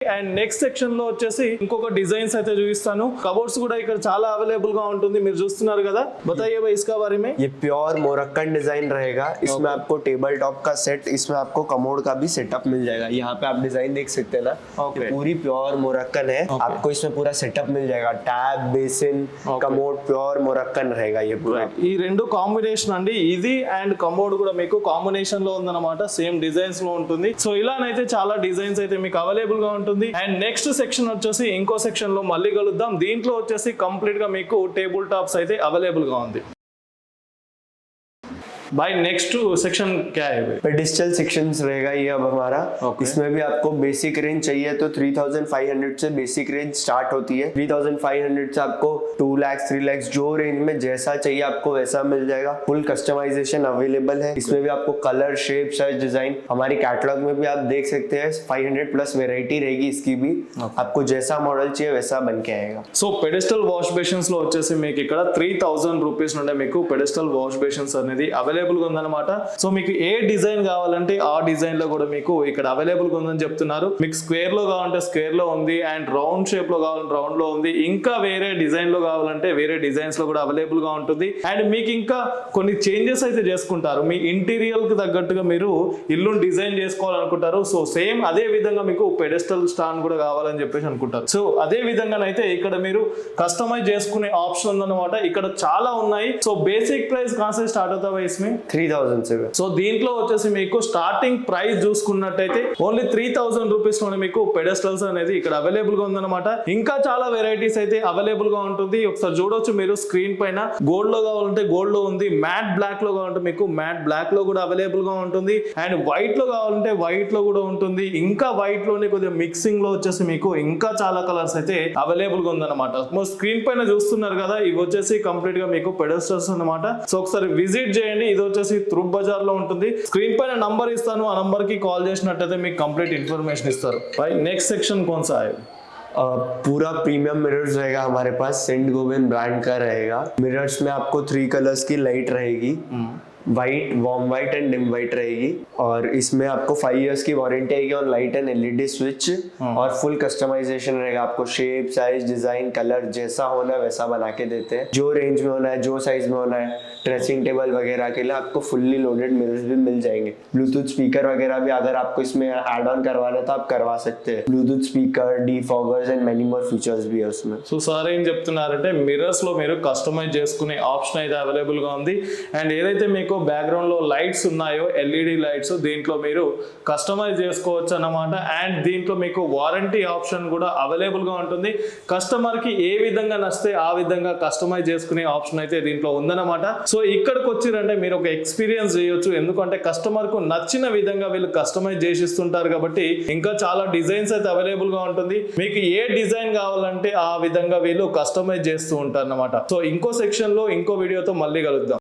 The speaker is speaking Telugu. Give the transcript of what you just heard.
అండ్ నెక్స్ట్ సెక్షన్ లో వచ్చేసి ఇంకొక డిజైన్స్ అయితే చూపిస్తాను. కబోర్డ్స్ కూడా ఇక్కడ చాలా అవైలబుల్ గా ఉంటుంది, మీరు చూస్తున్నారు కదా. बताइए भाई इसका बारे में. ये प्योर मोरक्कन डिजाइन रहेगा. इसमें आपको टेबल टॉप का सेट, इसमें आपको कमोड का भी सेटअप मिल जाएगा. यहाँ पे आप डिजाइन देख सकते हैं ना. ये पूरी प्योर मोरक्कन है. आपको इसमें पूरा सेटअप मिल जाएगा. Tab, basin, commode pure Moroccan रहेगा ये पूरा. ఈ రెండు కాంబినేషన్ అండి, ఇది అండ్ కమోడ్ కూడా మీకు కాంబినేషన్ లో ఉందన్నమాట. సేమ్ డిజైన్స్ లో ఉంటుంది. సో ఇలానైతే చాలా డిజైన్స్ అయితే మీకు అవైలబుల్ గా ఉంటుంది. అండ్ నెక్స్ట్ సెక్షన్ వచ్చేసి ఇంకో సెక్షన్ లో మళ్ళీ కలుద్దాం. దీంట్లో వచ్చేసి కంప్లీట్ గా మీకు టేబుల్ టాప్స్ అయితే అవైలబుల్ గా ఉంది. भाई नेक्स्ट सेक्शन क्या है? पेडिस्टल सेक्शंस रहेगा ये अब हमारा. इसमें भी आपको बेसिक रेंज चाहिए तो 3500 से बेसिक रेंज स्टार्ट होती है. 3500 से आपको 2 लाख 3 लाख जो रेंज में जैसा चाहिए आपको वैसा मिल जाएगा. फुल कस्टमाइजेशन अवेलेबल है. इसमें भी आपको कलर, शेप, साइज, डिजाइन हमारे कैटलॉग में भी आप देख सकते हैं. 500 प्लस वेराइटी रहेगी इसकी भी. आपको जैसा मॉडल चाहिए वैसा बन के आएगा. సో పెడెస్టల్ వాష్ బేసిన్స్ లో వచ్చేసి మీకు ఇక్కడ 3000 రూపీస్ నుండి మీకు పెడెస్టల్ వాష్ బేసిన్స్ అనేది అవైలబుల్ గా ఉందన్నమాట. సో మీకు ఏ డిజైన్ కావాలంటే ఆ డిజైన్ లో కూడా మీకు ఇక్కడ అవైలబుల్ గా ఉందని చెప్తున్నారు. మీకు స్క్వేర్ లో కావాలంటే స్క్వేర్ లో ఉంది, అండ్ రౌండ్ షేప్ లో కావాలంటే రౌండ్ లో ఉంది, ఇంకా వేరే డిజైన్ లో కావాలంటే వేరే డిజైన్స్ లో కూడా అవైలబుల్ గా ఉంటుంది. అండ్ మీకు ఇంకా కొన్ని చేంజెస్ అయితే చేసుకుంటారు. మీ ఇంటీరియర్ కి తగ్గట్టుగా మీరు ఇల్లుని డిజైన్ చేసుకోవాలనుకుంటారు. సో సేమ్ అదే విధంగా మీకు పెడెస్టల్ స్టాండ్ కూడా కావాలని చెప్పేసి అనుకుంటారు. సో అదే విధంగానైతే ఇక్కడ మీరు కస్టమైజ్ చేసుకునే ఆప్షన్ ఉందన్నమాట. ఇక్కడ చాలా ఉన్నాయి. సో బేసిక్ ప్రైస్ కాసే స్టార్ట్ అవుతావా ఇస్మే 3000 से. సో దీంట్లో వచ్చేసి మీకు స్టార్టింగ్ ప్రైస్ చూసుకున్నట్టయితే ఓన్లీ 3000 రూపీస్ లోనే మీకు పెడెస్టల్స్ అనేది ఇక్కడ అవైలబుల్ గా ఉందన్నమాట. ఇంకా చాలా వెరైటీస్ అయితే అవైలబుల్ గా ఉంటుంది. ఒకసారి చూడొచ్చు మీరు స్క్రీన్ పైన. గోల్డ్ లో కావాలంటే గోల్డ్ లో ఉంది, మ్యాట్ బ్లాక్ లో కావాలంటే మీకు మ్యాట్ బ్లాక్ లో కూడా అవైలబుల్ గా ఉంటుంది, అండ్ వైట్ లో కావాలంటే వైట్ లో కూడా ఉంటుంది. ఇంకా వైట్ లోనే కొద్దిగా మిక్సింగ్ లో వచ్చేసి మీకు ఇంకా చాలా కలర్స్ అయితే అవైలబుల్ గా ఉందన్నమాట. స్క్రీన్ పైన చూస్తున్నారు కదా, ఇవి వచ్చేసి కంప్లీట్ గా మీకు పెడెస్టల్స్ అన్నమాట. సో ఒకసారి విజిట్ చేయండి. ఇది వచ్చేసి తురుబ్ బజార్ లో ఉంటుంది. స్క్రీన్ పైన నంబర్ ఇస్తాను, ఆ నంబర్ కి కాల్ చేసినట్టయితే మీకు కంప్లీట్ ఇన్ఫర్మేషన్ ఇస్తారు. నెక్స్ట్ సెక్షన్ कौन सा है? पूरा प्रीमियम मिरर्स रहेगा हमारे पास. सेंट गोबिन ब्रांड का रहेगा. मिरर्स में आपको 3 कलर्स की लाइट रहेगी. White, warm white and dim white रहेगी. और इसमें आपको 5 इयर्स की वारंटी आएगी on light and LED switch. और फुल कस्टमाइजेशन रहेगा. आपको शेप, साइज, डिजाइन, कलर जैसा होना है वैसा बना के देते हैं. जो रेंज में होना है, जो साइज में होना है. ड्रेसिंग टेबल वगैरह के लिए आपको फुल्ली लोडेड मिरर्स भी मिल जाएंगे. ब्लूटूथ स्पीकर वगैरह भी अगर आपको इसमें ऐड ऑन करवाना है तो आप करवा सकते हैं. Bluetooth speaker, defoggers and many more features भी है उसमें. సో సార్ ఏం చెప్తున్నారంటే మిర్రర్స్ లో మీరు కస్టమైజ్ చేసుకునే ఆప్షన్ అయితే అవైలబుల్ గా ఉంది. అండ్ ఏదైతే మీకు బ్యాక్గ్రౌండ్ లో లైట్స్ ఉన్నాయో ఎల్ఈడి లైట్స్, దీంట్లో మీరు కస్టమైజ్ చేసుకోవచ్చు అన్నమాట. అండ్ దీంట్లో మీకు వారంటీ ఆప్షన్ కూడా అవైలబుల్ గా ఉంటుంది. కస్టమర్ కి ఏ విధంగా నచ్చితే ఆ విధంగా కస్టమైజ్ చేసుకునే ఆప్షన్ అయితే దీంట్లో ఉందన్నమాట. సో ఇక్కడికి వచ్చిరంటే మీరు ఒక ఎక్స్పీరియన్స్ చేయొచ్చు. ఎందుకంటే కస్టమర్ కు నచ్చిన విధంగా వీళ్ళు కస్టమైజ్ చేసిస్తుంటారు కాబట్టి ఇంకా చాలా డిజైన్స్ అయితే అవైలబుల్ గా ఉంటుంది. మీకు ఏ డిజైన్ కావాలంటే ఆ విధంగా వీళ్ళు కస్టమైజ్ చేస్తూ ఉంటారు అన్నమాట. సో ఇంకో సెక్షన్ లో ఇంకో వీడియోతో మళ్ళీ కలుద్దాం.